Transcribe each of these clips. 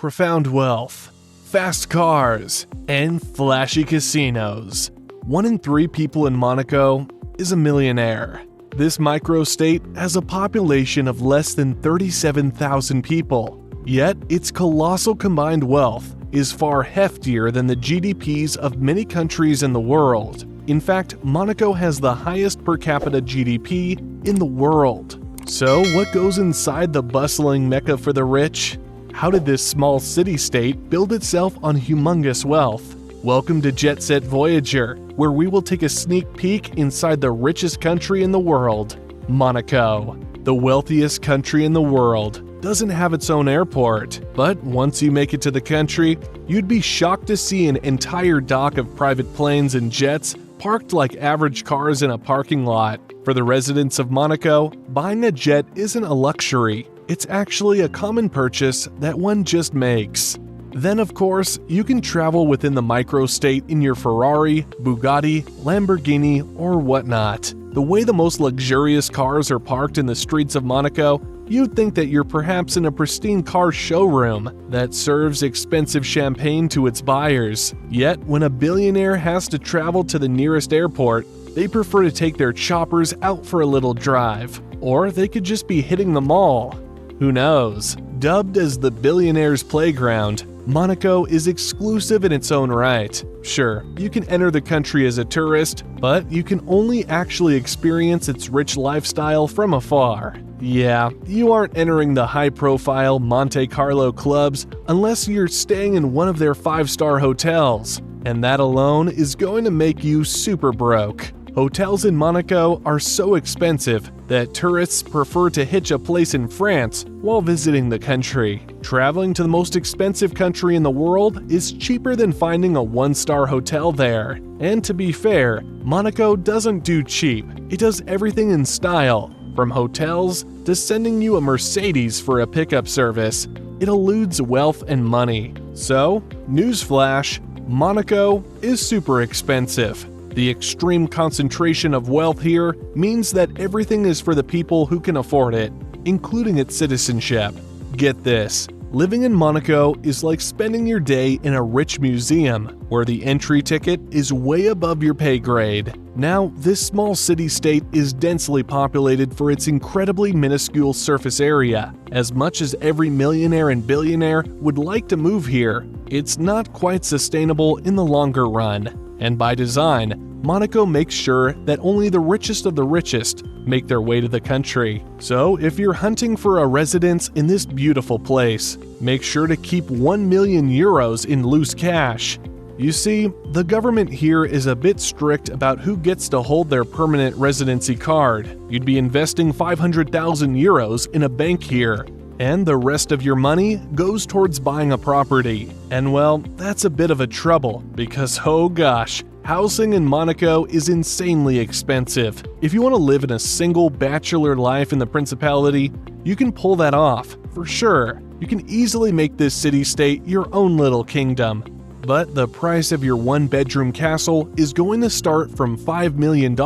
profound wealth, fast cars, and flashy casinos. 1 in 3 people in Monaco is a millionaire. This micro-state has a population of less than 37,000 people, yet its colossal combined wealth is far heftier than the GDPs of many countries in the world. In fact, Monaco has the highest per capita GDP in the world. So, what goes inside the bustling mecca for the rich? How did this small city-state build itself on humongous wealth? Welcome to Jet Set Voyager, where we will take a sneak peek inside the richest country in the world, Monaco. The wealthiest country in the world doesn't have its own airport, but once you make it to the country, you'd be shocked to see an entire dock of private planes and jets parked like average cars in a parking lot. For the residents of Monaco, buying a jet isn't a luxury. It's actually a common purchase that one just makes. Then, of course, you can travel within the micro-state in your Ferrari, Bugatti, Lamborghini, or whatnot. The way the most luxurious cars are parked in the streets of Monaco, you'd think that you're perhaps in a pristine car showroom that serves expensive champagne to its buyers. Yet, when a billionaire has to travel to the nearest airport, they prefer to take their choppers out for a little drive. Or they could just be hitting the mall. Who knows? Dubbed as the billionaire's playground, Monaco is exclusive in its own right. Sure, you can enter the country as a tourist, but you can only actually experience its rich lifestyle from afar. Yeah, you aren't entering the high-profile Monte Carlo clubs unless you're staying in one of their 5-star hotels, and that alone is going to make you super broke. Hotels in Monaco are so expensive that tourists prefer to hitch a place in France while visiting the country. Traveling to the most expensive country in the world is cheaper than finding a 1-star hotel there. And to be fair, Monaco doesn't do cheap. It does everything in style, from hotels to sending you a Mercedes for a pickup service. It eludes wealth and money. So, newsflash, Monaco is super expensive. The extreme concentration of wealth here means that everything is for the people who can afford it, including its citizenship. Get this, living in Monaco is like spending your day in a rich museum, where the entry ticket is way above your pay grade. Now, this small city-state is densely populated for its incredibly minuscule surface area. As much as every millionaire and billionaire would like to move here, it's not quite sustainable in the longer run. And by design, Monaco makes sure that only the richest of the richest make their way to the country. So if you're hunting for a residence in this beautiful place, make sure to keep 1 million euros in loose cash. You see, the government here is a bit strict about who gets to hold their permanent residency card. You'd be investing 500,000 euros in a bank here, and the rest of your money goes towards buying a property. And well, that's a bit of a trouble because oh gosh, housing in Monaco is insanely expensive. If you want to live in a single bachelor life in the Principality, you can pull that off, for sure. You can easily make this city-state your own little kingdom. But the price of your 1-bedroom castle is going to start from $5 million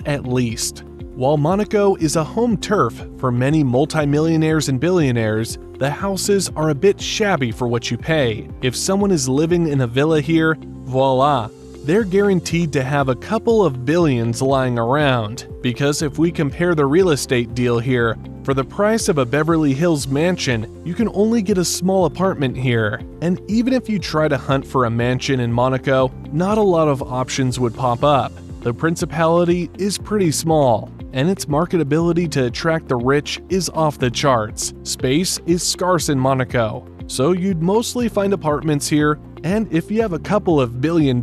at least. While Monaco is a home turf for many multimillionaires and billionaires, the houses are a bit shabby for what you pay. If someone is living in a villa here, voila, they're guaranteed to have a couple of billions lying around. Because if we compare the real estate deal here, for the price of a Beverly Hills mansion, you can only get a small apartment here. And even if you try to hunt for a mansion in Monaco, not a lot of options would pop up. The Principality is pretty small, and its marketability to attract the rich is off the charts. Space is scarce in Monaco, so you'd mostly find apartments here, and if you have a couple of $1 billion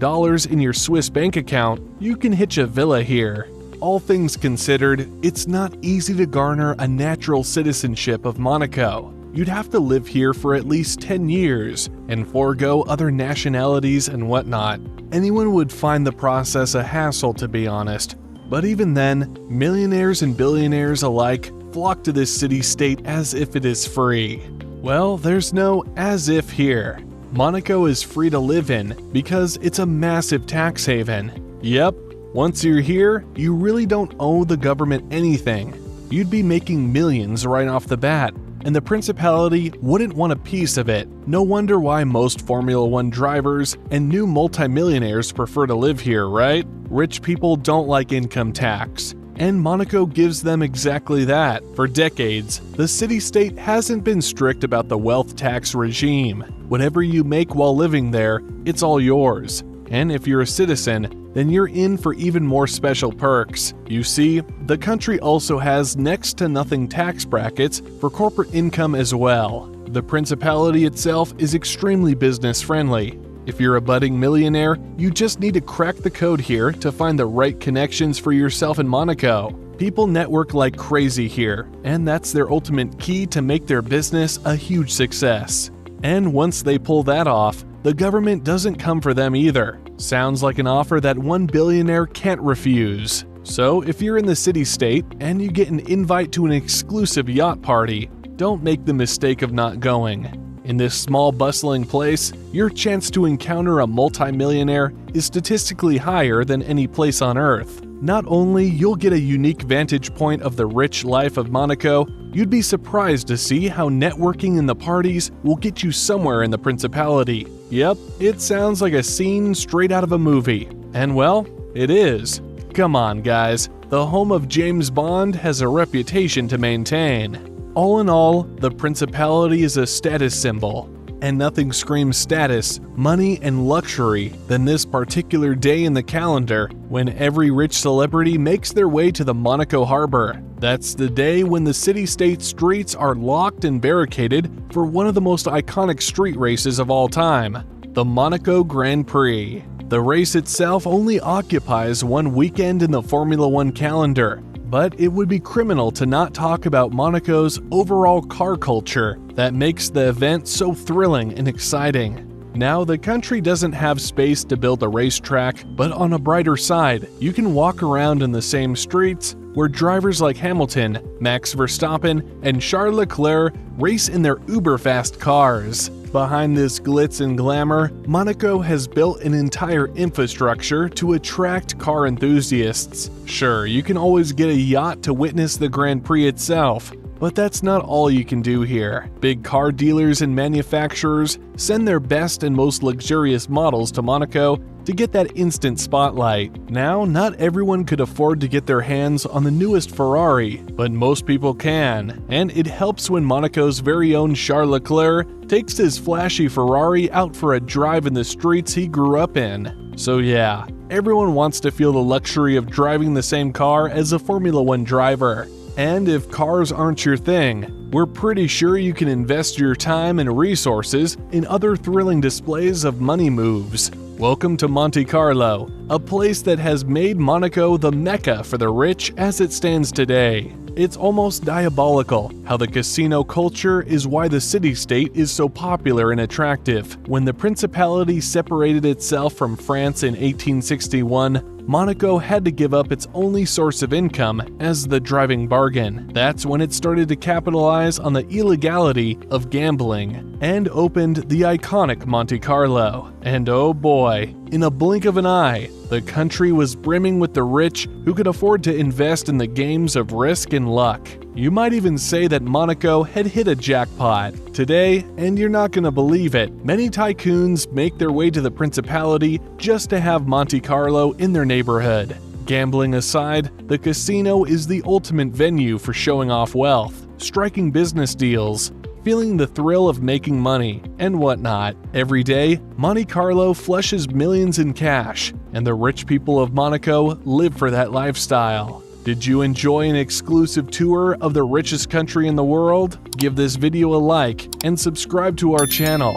in your Swiss bank account, you can hitch a villa here. All things considered, it's not easy to garner a natural citizenship of Monaco. You'd have to live here for at least 10 years and forego other nationalities and whatnot. Anyone would find the process a hassle, to be honest. But even then, millionaires and billionaires alike flock to this city-state as if it is free. Well, there's no as if here. Monaco is free to live in because it's a massive tax haven. Yep, once you're here, you really don't owe the government anything. You'd be making millions right off the bat. and the principality wouldn't want a piece of it. No wonder why most Formula One drivers and new multimillionaires prefer to live here, right? Rich people don't like income tax. And Monaco gives them exactly that. For decades, the city-state hasn't been strict about the wealth tax regime. Whatever you make while living there, it's all yours. And if you're a citizen, then you're in for even more special perks. You see, the country also has next to nothing tax brackets for corporate income as well. The principality itself is extremely business-friendly. If you're a budding millionaire, you just need to crack the code here to find the right connections for yourself in Monaco. People network like crazy here, and that's their ultimate key to make their business a huge success. And once they pull that off, the government doesn't come for them either. Sounds like an offer that one billionaire can't refuse. So if you're in the city-state and you get an invite to an exclusive yacht party, don't make the mistake of not going. In this small, bustling place, your chance to encounter a multimillionaire is statistically higher than any place on Earth. Not only you'll get a unique vantage point of the rich life of Monaco, you'd be surprised to see how networking in the parties will get you somewhere in the principality. Yep, it sounds like a scene straight out of a movie. And well, it is. Come on, guys, the home of James Bond has a reputation to maintain. All in all, the principality is a status symbol, and nothing screams status, money, and luxury than this particular day in the calendar when every rich celebrity makes their way to the Monaco harbor. That's the day when the city-state streets are locked and barricaded for one of the most iconic street races of all time, the Monaco Grand Prix. The race itself only occupies one weekend in the Formula One calendar, but it would be criminal to not talk about Monaco's overall car culture that makes the event so thrilling and exciting. Now, the country doesn't have space to build a racetrack, but on a brighter side, you can walk around in the same streets where drivers like Hamilton, Max Verstappen, and Charles Leclerc race in their uber-fast cars. Behind this glitz and glamour, Monaco has built an entire infrastructure to attract car enthusiasts. Sure, you can always get a yacht to witness the Grand Prix itself, but that's not all you can do here. Big car dealers and manufacturers send their best and most luxurious models to Monaco to get that instant spotlight. Now, not everyone could afford to get their hands on the newest Ferrari, but most people can, and it helps when Monaco's very own Charles Leclerc takes his flashy Ferrari out for a drive in the streets he grew up in. So yeah, everyone wants to feel the luxury of driving the same car as a Formula One driver. And if cars aren't your thing, we're pretty sure you can invest your time and resources in other thrilling displays of money moves. Welcome to Monte Carlo, a place that has made Monaco the mecca for the rich as it stands today. It's almost diabolical how the casino culture is why the city-state is so popular and attractive. When the principality separated itself from France in 1861, Monaco had to give up its only source of income as the driving bargain. That's when it started to capitalize on the illegality of gambling and opened the iconic Monte Carlo. And oh boy, in a blink of an eye, the country was brimming with the rich who could afford to invest in the games of risk and luck. You might even say that Monaco had hit a jackpot. Today, and you're not gonna believe it, many tycoons make their way to the principality just to have Monte Carlo in their neighborhood. Gambling aside, the casino is the ultimate venue for showing off wealth, striking business deals, feeling the thrill of making money, and whatnot. Every day, Monte Carlo flushes millions in cash, and the rich people of Monaco live for that lifestyle. Did you enjoy an exclusive tour of the richest country in the world? Give this video a like and subscribe to our channel.